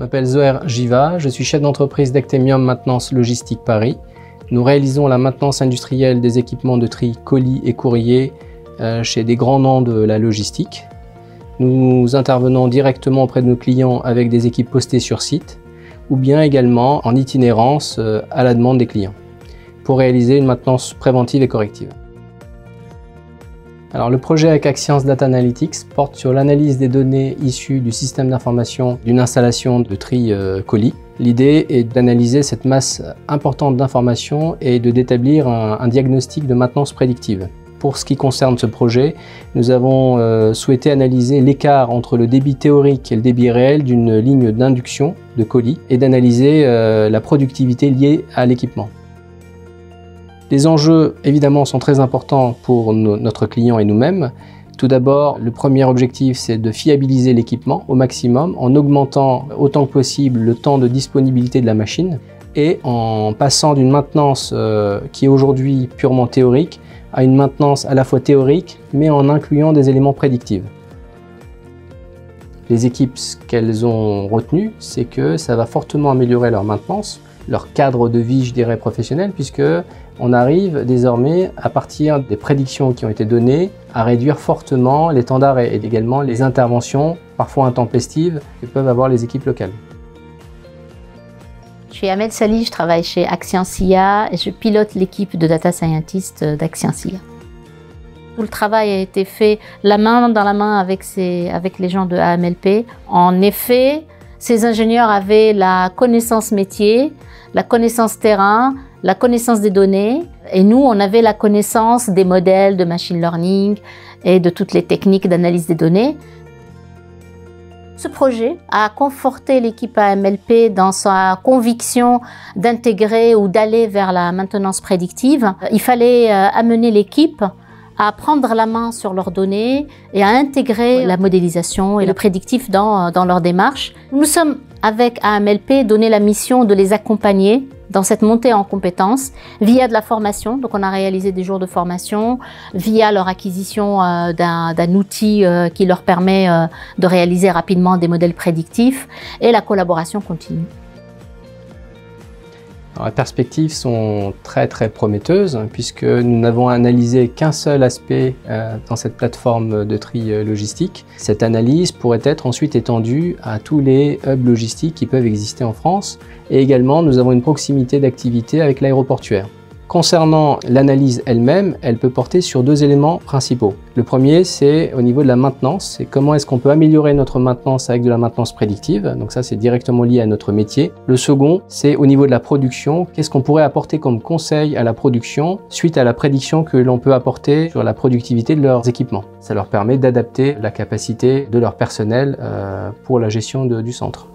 m'appelle Zoher Jiva, je suis chef d'entreprise d'Actemium Maintenance Logistique Paris. Nous réalisons la maintenance industrielle des équipements de tri colis et courriers chez des grands noms de la logistique. Nous intervenons directement auprès de nos clients avec des équipes postées sur site ou bien également en itinérance à la demande des clients pour réaliser une maintenance préventive et corrective. Alors, le projet avec Axians Data Analytics porte sur l'analyse des données issues du système d'information d'une installation de tri colis. L'idée est d'analyser cette masse importante d'informations et d'établir un diagnostic de maintenance prédictive. Pour ce qui concerne ce projet, nous avons souhaité analyser l'écart entre le débit théorique et le débit réel d'une ligne d'induction de colis et d'analyser la productivité liée à l'équipement. Les enjeux, évidemment, sont très importants pour notre client et nous-mêmes. Tout d'abord, le premier objectif, c'est de fiabiliser l'équipement au maximum en augmentant autant que possible le temps de disponibilité de la machine et en passant d'une maintenance qui est aujourd'hui purement théorique à une maintenance à la fois théorique mais en incluant des éléments prédictifs. Les équipes, ce qu'elles ont retenu, c'est que ça va fortement améliorer leur maintenance, leur cadre de vie, je dirais, professionnel, puisque on arrive désormais, à partir des prédictions qui ont été données, à réduire fortement les temps d'arrêt et également les interventions, parfois intempestives, que peuvent avoir les équipes locales. Je suis Amel Sali, je travaille chez Axians IA et je pilote l'équipe de data scientists d'Axians IA. Tout le travail a été fait la main dans la main avec les gens de AMLP. En effet, ces ingénieurs avaient la connaissance métier, la connaissance terrain, la connaissance des données, et nous, on avait la connaissance des modèles de machine learning et de toutes les techniques d'analyse des données. Ce projet a conforté l'équipe AMLP dans sa conviction d'intégrer ou d'aller vers la maintenance prédictive. Il fallait amener l'équipe à prendre la main sur leurs données et à intégrer la modélisation et le prédictif dans leur démarche. Nous sommes, avec AMLP, donné la mission de les accompagner dans cette montée en compétences via de la formation. Donc on a réalisé des jours de formation, via leur acquisition d'un outil qui leur permet de réaliser rapidement des modèles prédictifs et la collaboration continue. Alors, les perspectives sont très prometteuses puisque nous n'avons analysé qu'un seul aspect dans cette plateforme de tri logistique. Cette analyse pourrait être ensuite étendue à tous les hubs logistiques qui peuvent exister en France et également nous avons une proximité d'activité avec l'aéroportuaire. Concernant l'analyse elle-même, elle peut porter sur deux éléments principaux. Le premier, c'est au niveau de la maintenance, c'est comment est-ce qu'on peut améliorer notre maintenance avec de la maintenance prédictive, donc ça c'est directement lié à notre métier. Le second, c'est au niveau de la production, qu'est-ce qu'on pourrait apporter comme conseil à la production suite à la prédiction que l'on peut apporter sur la productivité de leurs équipements. Ça leur permet d'adapter la capacité de leur personnel pour la gestion du centre.